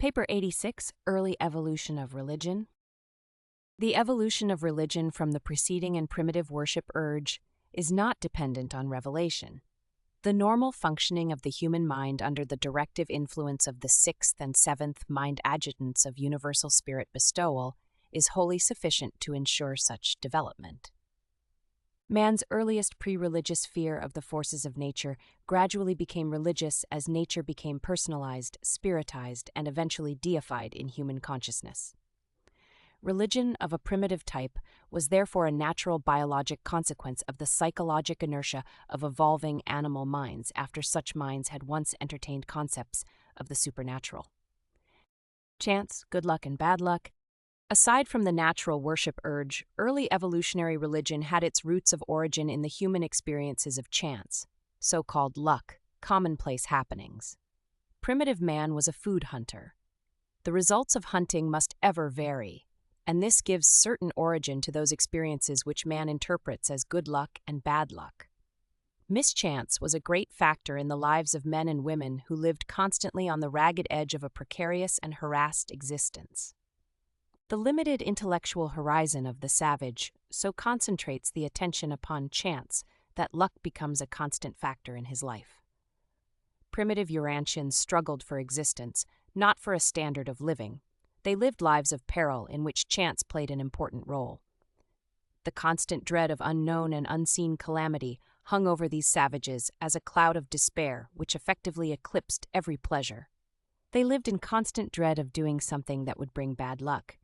Paper 86, Early Evolution of Religion. The evolution of religion from the preceding and primitive worship urge is not dependent on revelation. The normal functioning of the human mind under the directive influence of the sixth and seventh mind-adjutants of universal spirit bestowal is wholly sufficient to ensure such development. Man's earliest pre-religious fear of the forces of nature gradually became religious as nature became personalized, spiritized, and eventually deified in human consciousness. Religion of a primitive type was therefore a natural biologic consequence of the psychologic inertia of evolving animal minds after such minds had once entertained concepts of the supernatural. Chance, good luck, and bad luck. Aside from the natural worship urge, early evolutionary religion had its roots of origin in the human experiences of chance, so-called luck, commonplace happenings. Primitive man was a food hunter. The results of hunting must ever vary, and this gives certain origin to those experiences which man interprets as good luck and bad luck. Mischance was a great factor in the lives of men and women who lived constantly on the ragged edge of a precarious and harassed existence. The limited intellectual horizon of the savage so concentrates the attention upon chance that luck becomes a constant factor in his life. Primitive Urantians struggled for existence, not for a standard of living. They lived lives of peril in which chance played an important role. The constant dread of unknown and unseen calamity hung over these savages as a cloud of despair which effectively eclipsed every pleasure. They lived in constant dread of doing something that would bring bad luck.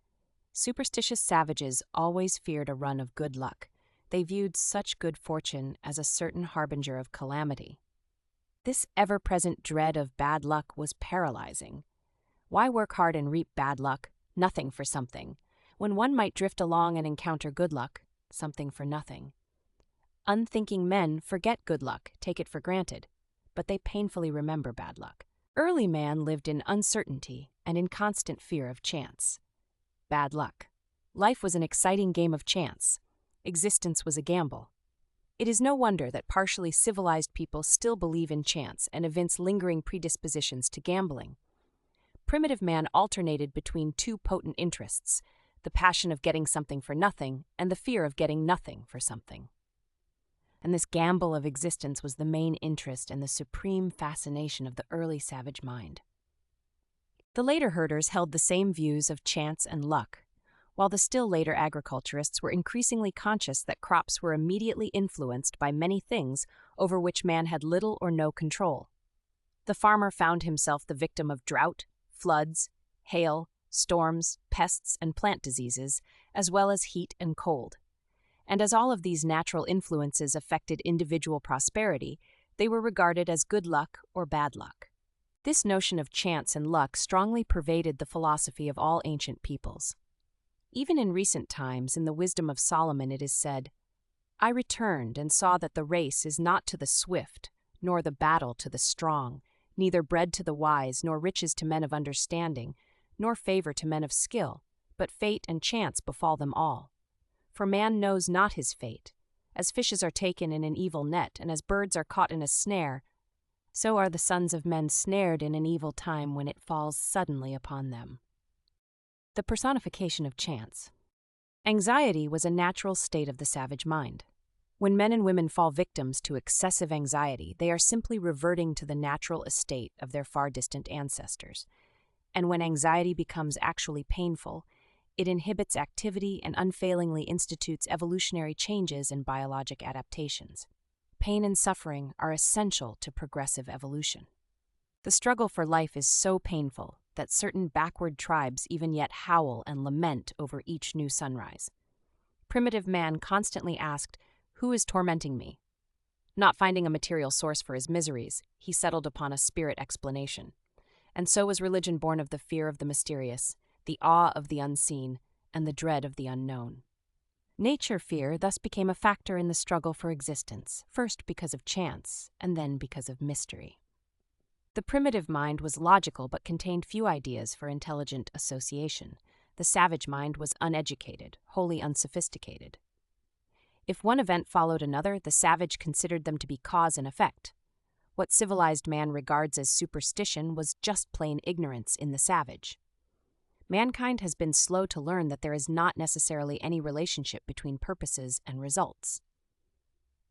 Superstitious savages always feared a run of good luck. They viewed such good fortune as a certain harbinger of calamity. This ever-present dread of bad luck was paralyzing. Why work hard and reap bad luck, nothing for something, when one might drift along and encounter good luck, something for nothing? Unthinking men forget good luck, take it for granted, but they painfully remember bad luck. Early man lived in uncertainty and in constant fear of chance. Bad luck. Life was an exciting game of chance. Existence was a gamble. It is no wonder that partially civilized people still believe in chance and evince lingering predispositions to gambling. Primitive man alternated between two potent interests, the passion of getting something for nothing and the fear of getting nothing for something. And this gamble of existence was the main interest and the supreme fascination of the early savage mind. The later herders held the same views of chance and luck, while the still later agriculturists were increasingly conscious that crops were immediately influenced by many things over which man had little or no control. The farmer found himself the victim of drought, floods, hail, storms, pests, and plant diseases, as well as heat and cold. And as all of these natural influences affected individual prosperity, they were regarded as good luck or bad luck. This notion of chance and luck strongly pervaded the philosophy of all ancient peoples. Even in recent times, in the wisdom of Solomon, it is said, "I returned and saw that the race is not to the swift, nor the battle to the strong, neither bread to the wise, nor riches to men of understanding, nor favor to men of skill, but fate and chance befall them all. For man knows not his fate. As fishes are taken in an evil net, and as birds are caught in a snare, so are the sons of men snared in an evil time when it falls suddenly upon them." The personification of chance. Anxiety was a natural state of the savage mind. When men and women fall victims to excessive anxiety, they are simply reverting to the natural estate of their far distant ancestors. And when anxiety becomes actually painful, it inhibits activity and unfailingly institutes evolutionary changes in biologic adaptations. Pain and suffering are essential to progressive evolution. The struggle for life is so painful that certain backward tribes even yet howl and lament over each new sunrise. Primitive man constantly asked, "Who is tormenting me?" Not finding a material source for his miseries, he settled upon a spirit explanation. And so was religion born of the fear of the mysterious, the awe of the unseen, and the dread of the unknown. Nature fear thus became a factor in the struggle for existence, first because of chance, and then because of mystery. The primitive mind was logical but contained few ideas for intelligent association. The savage mind was uneducated, wholly unsophisticated. If one event followed another, the savage considered them to be cause and effect. What civilized man regards as superstition was just plain ignorance in the savage. Mankind has been slow to learn that there is not necessarily any relationship between purposes and results.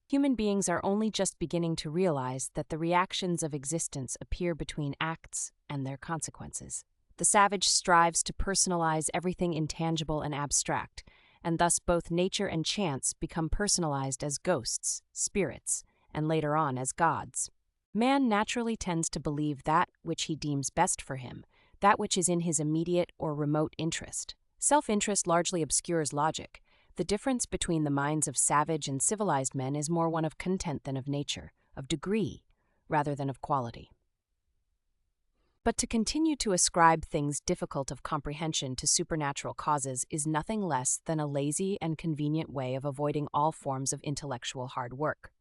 Human beings are only just beginning to realize that the reactions of existence appear between acts and their consequences. The savage strives to personalize everything intangible and abstract, and thus both nature and chance become personalized as ghosts, spirits, and later on as gods. Man naturally tends to believe that which he deems best for him, that which is in his immediate or remote interest. Self-interest largely obscures logic. The difference between the minds of savage and civilized men is more one of content than of nature, of degree, rather than of quality. But to continue to ascribe things difficult of comprehension to supernatural causes is nothing less than a lazy and convenient way of avoiding all forms of intellectual hard work.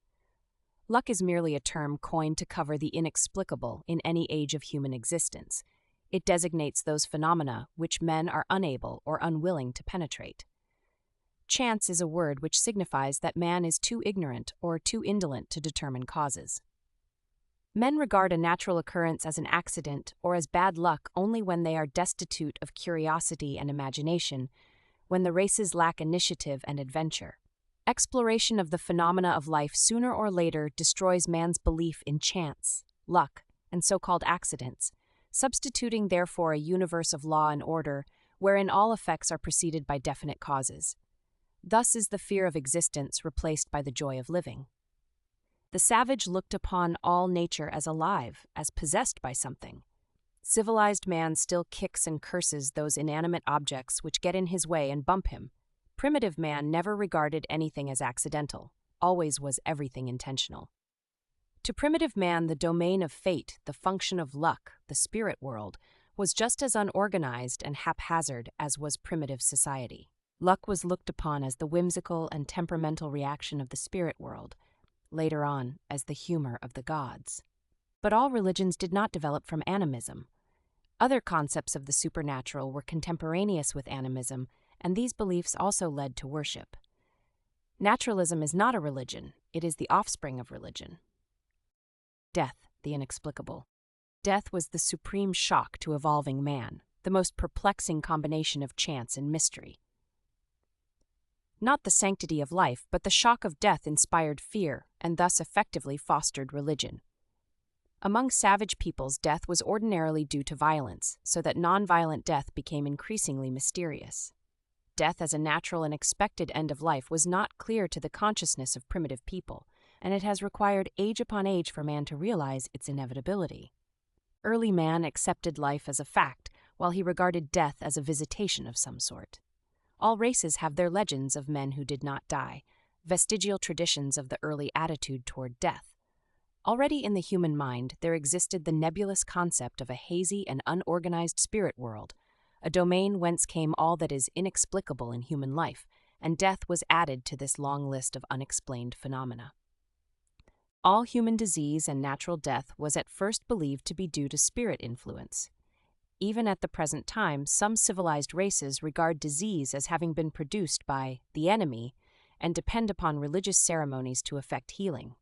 Luck is merely a term coined to cover the inexplicable in any age of human existence. It designates those phenomena which men are unable or unwilling to penetrate. Chance is a word which signifies that man is too ignorant or too indolent to determine causes. Men regard a natural occurrence as an accident or as bad luck only when they are destitute of curiosity and imagination, when the races lack initiative and adventure. Exploration of the phenomena of life sooner or later destroys man's belief in chance, luck, and so-called accidents, substituting therefore a universe of law and order wherein all effects are preceded by definite causes. Thus is the fear of existence replaced by the joy of living. The savage looked upon all nature as alive, as possessed by something. Civilized man still kicks and curses those inanimate objects which get in his way and bump him. Primitive man never regarded anything as accidental, always was everything intentional. To primitive man, the domain of fate, the function of luck, the spirit world, was just as unorganized and haphazard as was primitive society. Luck was looked upon as the whimsical and temperamental reaction of the spirit world, later on as the humor of the gods. But all religions did not develop from animism. Other concepts of the supernatural were contemporaneous with animism, and these beliefs also led to worship. Naturalism is not a religion, it is the offspring of religion. Death, the inexplicable. Death was the supreme shock to evolving man, the most perplexing combination of chance and mystery. Not the sanctity of life, but the shock of death inspired fear, and thus effectively fostered religion. Among savage peoples, death was ordinarily due to violence, so that non-violent death became increasingly mysterious. Death as a natural and expected end of life was not clear to the consciousness of primitive people, and it has required age upon age for man to realize its inevitability. Early man accepted life as a fact, while he regarded death as a visitation of some sort. All races have their legends of men who did not die, vestigial traditions of the early attitude toward death. Already in the human mind, there existed the nebulous concept of a hazy and unorganized spirit world, a domain whence came all that is inexplicable in human life, and death was added to this long list of unexplained phenomena. All human disease and natural death was at first believed to be due to spirit influence. Even at the present time, some civilized races regard disease as having been produced by the enemy and depend upon religious ceremonies to effect healing.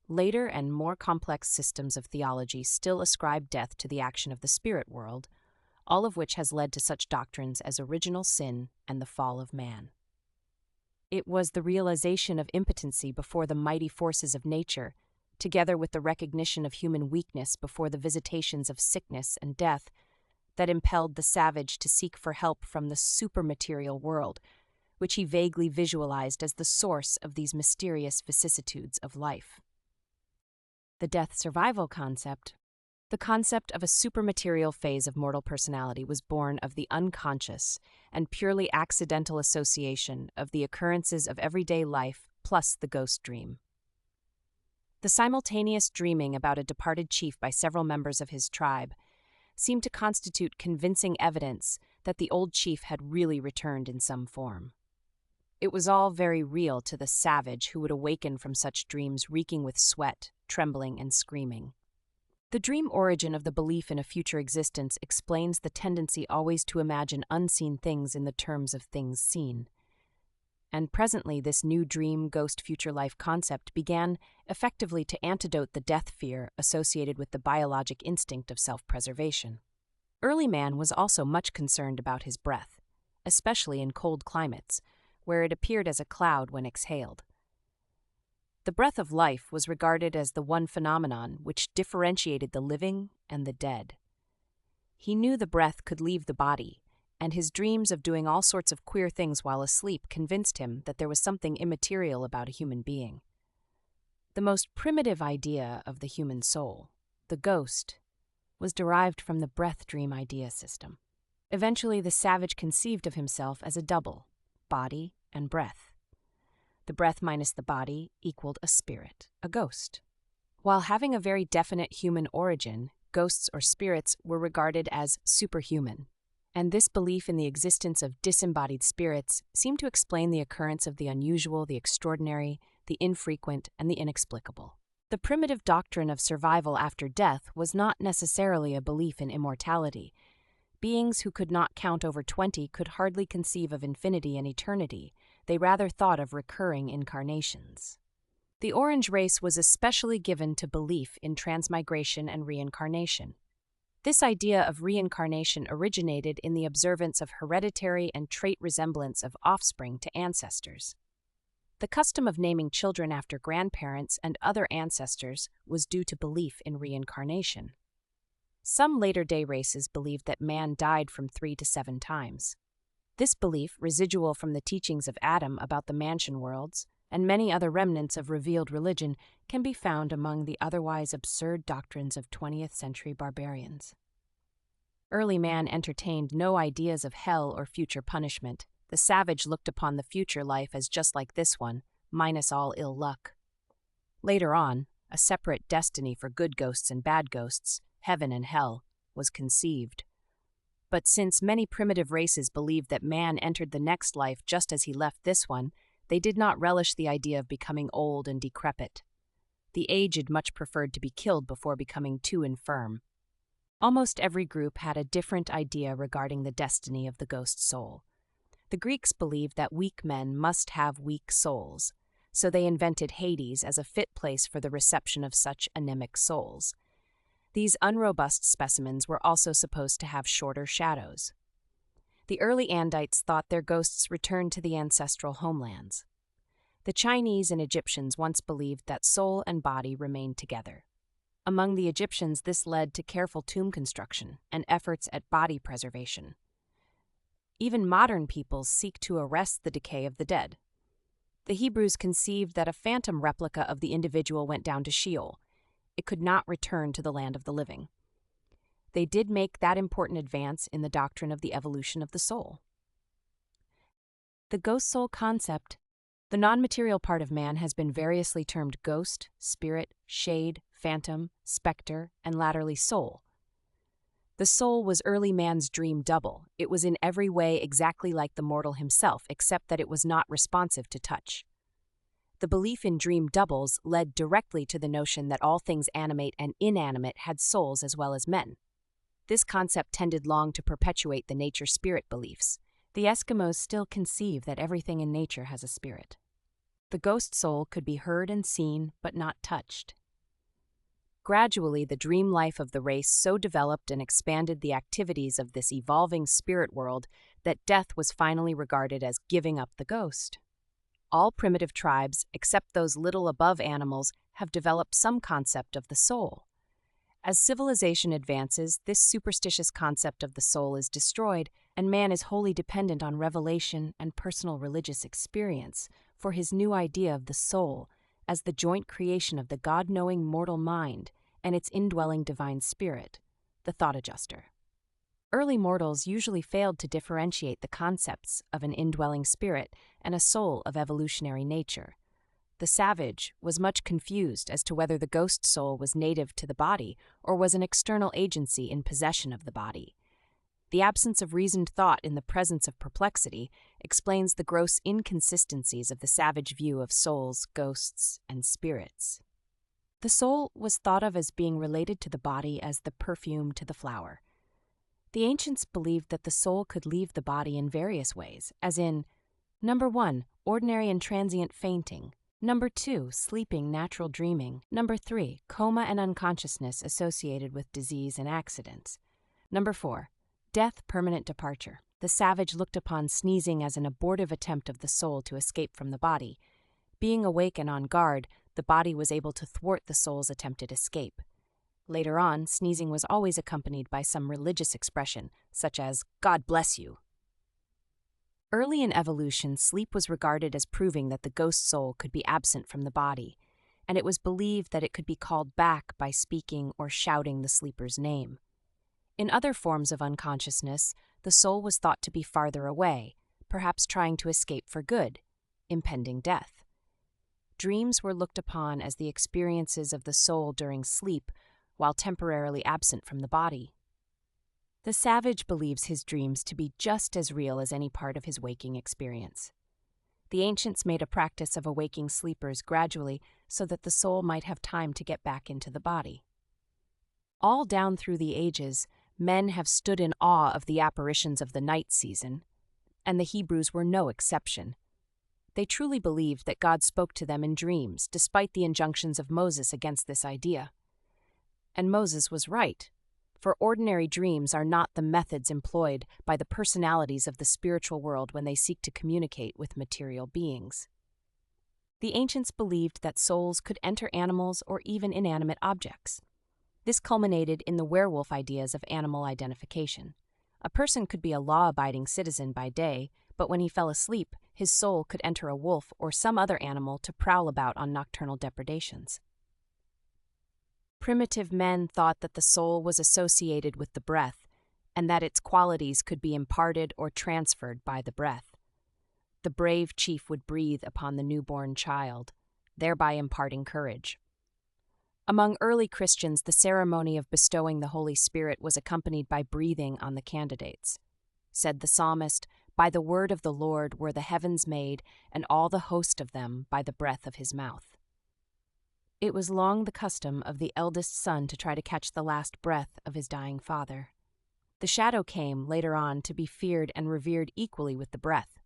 Later and more complex systems of theology still ascribe death to the action of the spirit world, all of which has led to such doctrines as original sin and the fall of man. It was the realization of impotency before the mighty forces of nature, together with the recognition of human weakness before the visitations of sickness and death, that impelled the savage to seek for help from the supermaterial world, which he vaguely visualized as the source of these mysterious vicissitudes of life. The death-survival concept. The concept of a supermaterial phase of mortal personality was born of the unconscious and purely accidental association of the occurrences of everyday life plus the ghost dream. The simultaneous dreaming about a departed chief by several members of his tribe seemed to constitute convincing evidence that the old chief had really returned in some form. It was all very real to the savage who would awaken from such dreams reeking with sweat, trembling, and screaming. The dream origin of the belief in a future existence explains the tendency always to imagine unseen things in the terms of things seen. and presently this new dream ghost future life concept began effectively to antidote the death fear associated with the biologic instinct of self-preservation. Early man was also much concerned about his breath, especially in cold climates, where it appeared as a cloud when exhaled. The breath of life was regarded as the one phenomenon which differentiated the living and the dead. He knew the breath could leave the body, and his dreams of doing all sorts of queer things while asleep convinced him that there was something immaterial about a human being. The most primitive idea of the human soul, the ghost, was derived from the breath dream idea system. Eventually, the savage conceived of himself as a double, body and breath. The breath minus the body equaled a spirit, a ghost. While having a very definite human origin, ghosts or spirits were regarded as superhuman, and this belief in the existence of disembodied spirits seemed to explain the occurrence of the unusual, the extraordinary, the infrequent, and the inexplicable. The primitive doctrine of survival after death was not necessarily a belief in immortality. Beings who could not count over 20 could hardly conceive of infinity and eternity. They rather thought of recurring incarnations. The Orange race was especially given to belief in transmigration and reincarnation. This idea of reincarnation originated in the observance of hereditary and trait resemblance of offspring to ancestors. The custom of naming children after grandparents and other ancestors was due to belief in reincarnation. Some later-day races believed that man died from 3 to 7 times. This belief, residual from the teachings of Adam about the mansion worlds, and many other remnants of revealed religion, can be found among the otherwise absurd doctrines of 20th century barbarians. Early man entertained no ideas of hell or future punishment. The savage looked upon the future life as just like this one, minus all ill luck. Later on, a separate destiny for good ghosts and bad ghosts, heaven and hell, was conceived. But since many primitive races believed that man entered the next life just as he left this one, they did not relish the idea of becoming old and decrepit. The aged much preferred to be killed before becoming too infirm. Almost every group had a different idea regarding the destiny of the ghost soul. The Greeks believed that weak men must have weak souls, so they invented Hades as a fit place for the reception of such anemic souls. These unrobust specimens were also supposed to have shorter shadows. The early Andites thought their ghosts returned to the ancestral homelands. The Chinese and Egyptians once believed that soul and body remained together. Among the Egyptians, this led to careful tomb construction and efforts at body preservation. Even modern peoples seek to arrest the decay of the dead. The Hebrews conceived that a phantom replica of the individual went down to Sheol. It could not return to the land of the living. They did make that important advance in the doctrine of the evolution of the soul. The ghost soul concept, the non-material part of man, has been variously termed ghost, spirit, shade, phantom, specter, and latterly soul. The soul was early man's dream double. It was in every way exactly like the mortal himself, except that it was not responsive to touch. The belief in dream doubles led directly to the notion that all things animate and inanimate had souls as well as men. This concept tended long to perpetuate the nature-spirit beliefs. The Eskimos still conceive that everything in nature has a spirit. The ghost soul could be heard and seen, but not touched. Gradually, the dream life of the race so developed and expanded the activities of this evolving spirit world that death was finally regarded as giving up the ghost. All primitive tribes, except those little above animals, have developed some concept of the soul. As civilization advances, this superstitious concept of the soul is destroyed, and man is wholly dependent on revelation and personal religious experience for his new idea of the soul as the joint creation of the God-knowing mortal mind and its indwelling divine spirit, the thought adjuster. Early mortals usually failed to differentiate the concepts of an indwelling spirit and a soul of evolutionary nature. The savage was much confused as to whether the ghost soul was native to the body or was an external agency in possession of the body. The absence of reasoned thought in the presence of perplexity explains the gross inconsistencies of the savage view of souls, ghosts, and spirits. The soul was thought of as being related to the body as the perfume to the flower. The ancients believed that the soul could leave the body in various ways, as in, number 1, ordinary and transient fainting. Number 2, sleeping natural dreaming. Number 3, coma and unconsciousness associated with disease and accidents. Number 4, death, permanent departure. The savage looked upon sneezing as an abortive attempt of the soul to escape from the body. Being awake and on guard, the body was able to thwart the soul's attempted escape. Later on, sneezing was always accompanied by some religious expression, such as, "God bless you." Early in evolution, sleep was regarded as proving that the ghost soul could be absent from the body, and it was believed that it could be called back by speaking or shouting the sleeper's name. In other forms of unconsciousness, the soul was thought to be farther away, perhaps trying to escape for good, impending death. Dreams were looked upon as the experiences of the soul during sleep, while temporarily absent from the body. The savage believes his dreams to be just as real as any part of his waking experience. The ancients made a practice of awaking sleepers gradually so that the soul might have time to get back into the body. All down through the ages, men have stood in awe of the apparitions of the night season, and the Hebrews were no exception. They truly believed that God spoke to them in dreams, despite the injunctions of Moses against this idea. And Moses was right, for ordinary dreams are not the methods employed by the personalities of the spiritual world when they seek to communicate with material beings. The ancients believed that souls could enter animals or even inanimate objects. This culminated in the werewolf ideas of animal identification. A person could be a law-abiding citizen by day, but when he fell asleep, his soul could enter a wolf or some other animal to prowl about on nocturnal depredations. Primitive men thought that the soul was associated with the breath, and that its qualities could be imparted or transferred by the breath. The brave chief would breathe upon the newborn child, thereby imparting courage. Among early Christians, the ceremony of bestowing the Holy Spirit was accompanied by breathing on the candidates. Said the psalmist, "By the word of the Lord were the heavens made, and all the host of them by the breath of his mouth." It was long the custom of the eldest son to try to catch the last breath of his dying father. The shadow came, later on, to be feared and revered equally with the breath.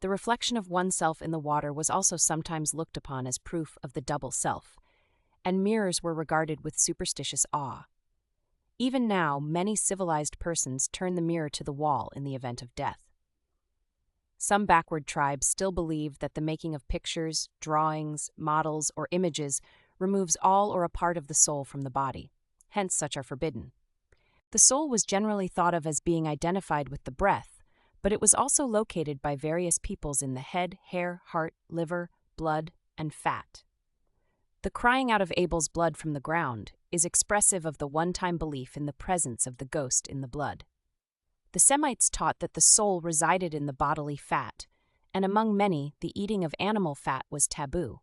The reflection of oneself in the water was also sometimes looked upon as proof of the double self, and mirrors were regarded with superstitious awe. Even now, many civilized persons turn the mirror to the wall in the event of death. Some backward tribes still believe that the making of pictures, drawings, models, or images removes all or a part of the soul from the body. Hence, such are forbidden. The soul was generally thought of as being identified with the breath, but it was also located by various peoples in the head, hair, heart, liver, blood, and fat. The crying out of Abel's blood from the ground is expressive of the one-time belief in the presence of the ghost in the blood. The Semites taught that the soul resided in the bodily fat, and among many, the eating of animal fat was taboo.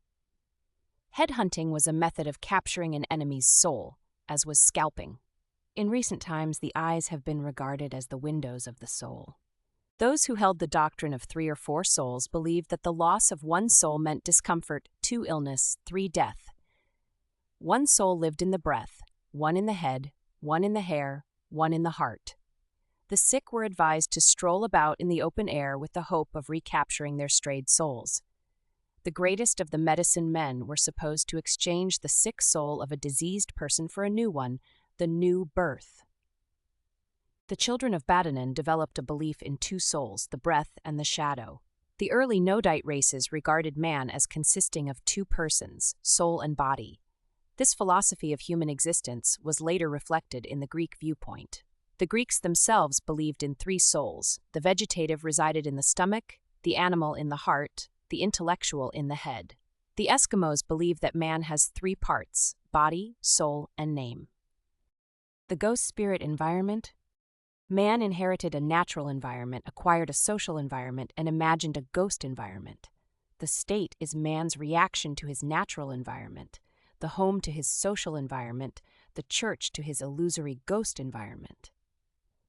Headhunting was a method of capturing an enemy's soul, as was scalping. In recent times, the eyes have been regarded as the windows of the soul. Those who held the doctrine of 3 or 4 souls believed that the loss of one soul meant discomfort, 2 illness, 3 death. 1 soul lived in the breath, 1 in the head, 1 in the hair, 1 in the heart. The sick were advised to stroll about in the open air with the hope of recapturing their strayed souls. The greatest of the medicine men were supposed to exchange the sick soul of a diseased person for a new one, the new birth. The children of Badanan developed a belief in 2 souls, the breath and the shadow. The early Nodite races regarded man as consisting of 2 persons, soul and body. This philosophy of human existence was later reflected in the Greek viewpoint. The Greeks themselves believed in 3 souls. The vegetative resided in the stomach, the animal in the heart, the intellectual in the head. The Eskimos believe that man has 3 parts, body, soul, and name. The ghost spirit environment. Man inherited a natural environment, acquired a social environment, and imagined a ghost environment. The state is man's reaction to his natural environment, the home to his social environment, the church to his illusory ghost environment.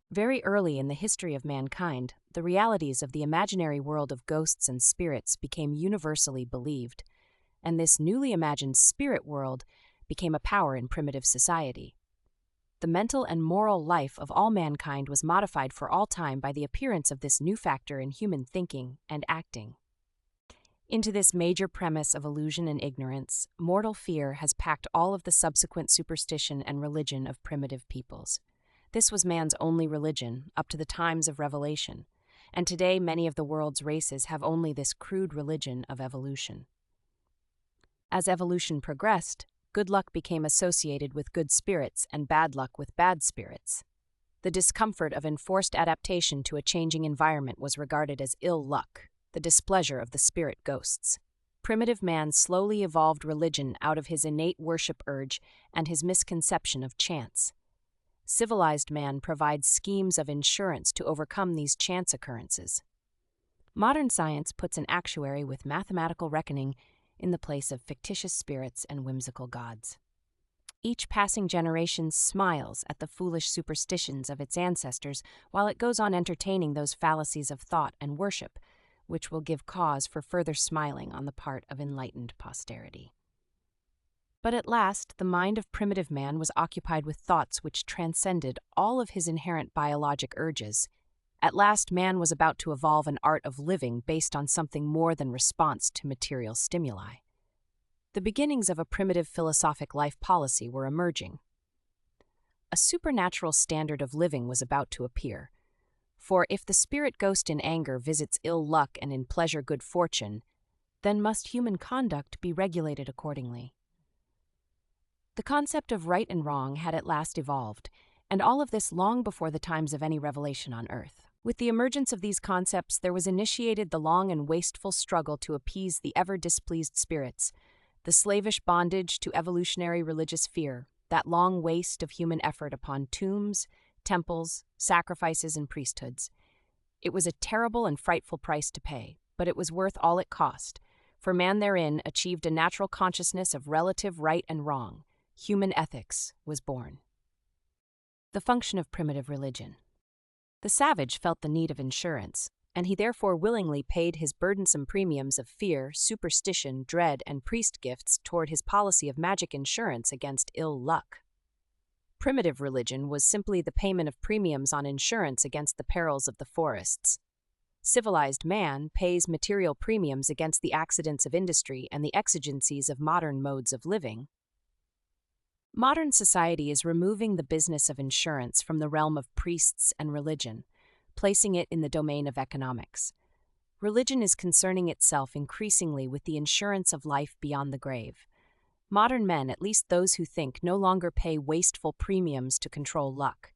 Very early in the history of mankind, the realities of the imaginary world of ghosts and spirits became universally believed, and this newly imagined spirit world became a power in primitive society. The mental and moral life of all mankind was modified for all time by the appearance of this new factor in human thinking and acting. Into this major premise of illusion and ignorance, mortal fear has packed all of the subsequent superstition and religion of primitive peoples. This was man's only religion up to the times of revelation, and today many of the world's races have only this crude religion of evolution. As evolution progressed, good luck became associated with good spirits and bad luck with bad spirits. The discomfort of enforced adaptation to a changing environment was regarded as ill luck, the displeasure of the spirit ghosts. Primitive man slowly evolved religion out of his innate worship urge and his misconception of chance. Civilized man provides schemes of insurance to overcome these chance occurrences. Modern science puts an actuary with mathematical reckoning in the place of fictitious spirits and whimsical gods. Each passing generation smiles at the foolish superstitions of its ancestors while it goes on entertaining those fallacies of thought and worship, which will give cause for further smiling on the part of enlightened posterity. But at last, the mind of primitive man was occupied with thoughts which transcended all of his inherent biologic urges. At last, man was about to evolve an art of living based on something more than response to material stimuli. The beginnings of a primitive philosophic life policy were emerging. A supernatural standard of living was about to appear. For if the spirit ghost in anger visits ill luck and in pleasure good fortune, then must human conduct be regulated accordingly. The concept of right and wrong had at last evolved, and all of this long before the times of any revelation on earth. With the emergence of these concepts, there was initiated the long and wasteful struggle to appease the ever-displeased spirits, the slavish bondage to evolutionary religious fear, that long waste of human effort upon tombs, temples, sacrifices, and priesthoods. It was a terrible and frightful price to pay, but it was worth all it cost, for man therein achieved a natural consciousness of relative right and wrong. Human ethics was born. The function of primitive religion. The savage felt the need of insurance, and he therefore willingly paid his burdensome premiums of fear, superstition, dread, and priest gifts toward his policy of magic insurance against ill luck. Primitive religion was simply the payment of premiums on insurance against the perils of the forests. Civilized man pays material premiums against the accidents of industry and the exigencies of modern modes of living. Modern society is removing the business of insurance from the realm of priests and religion, placing it in the domain of economics. Religion is concerning itself increasingly with the insurance of life beyond the grave. Modern men, at least those who think, no longer pay wasteful premiums to control luck.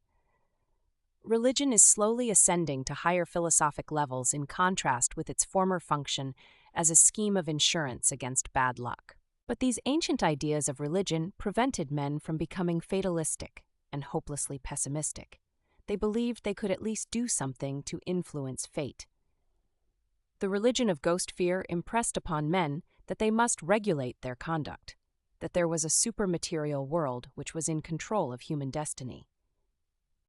Religion is slowly ascending to higher philosophic levels in contrast with its former function as a scheme of insurance against bad luck. But these ancient ideas of religion prevented men from becoming fatalistic and hopelessly pessimistic. They believed they could at least do something to influence fate. The religion of ghost fear impressed upon men that they must regulate their conduct, that there was a supermaterial world which was in control of human destiny.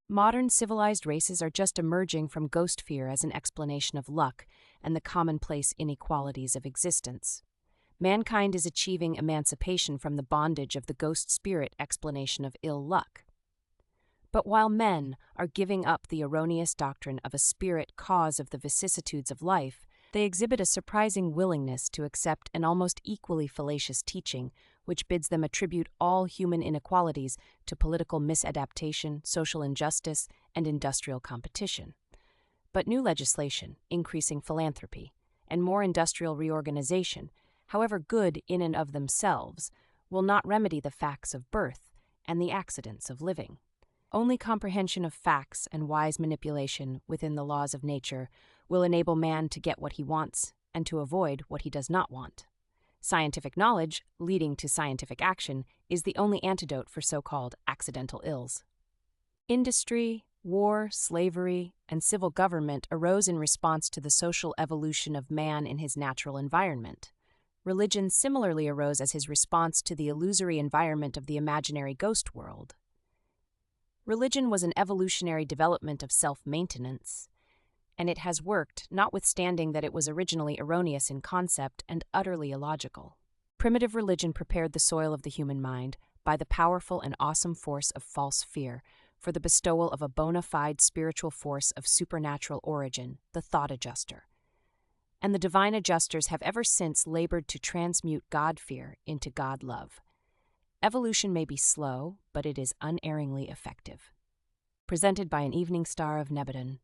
Modern civilized races are just emerging from ghost fear as an explanation of luck and the commonplace inequalities of existence. Mankind is achieving emancipation from the bondage of the ghost spirit explanation of ill luck. But while men are giving up the erroneous doctrine of a spirit cause of the vicissitudes of life, they exhibit a surprising willingness to accept an almost equally fallacious teaching, which bids them attribute all human inequalities to political misadaptation, social injustice, and industrial competition. But new legislation, increasing philanthropy, and more industrial reorganization, however good in and of themselves, will not remedy the facts of birth and the accidents of living. Only comprehension of facts and wise manipulation within the laws of nature will enable man to get what he wants and to avoid what he does not want. Scientific knowledge, leading to scientific action, is the only antidote for so-called accidental ills. Industry, war, slavery, and civil government arose in response to the social evolution of man in his natural environment. Religion similarly arose as his response to the illusory environment of the imaginary ghost world. Religion was an evolutionary development of self-maintenance, and it has worked, notwithstanding that it was originally erroneous in concept and utterly illogical. Primitive religion prepared the soil of the human mind by the powerful and awesome force of false fear for the bestowal of a bona fide spiritual force of supernatural origin, the thought adjuster. and the divine adjusters have ever since labored to transmute God-fear into God-love. Evolution may be slow, but it is unerringly effective. Presented by an evening star of Nebadon.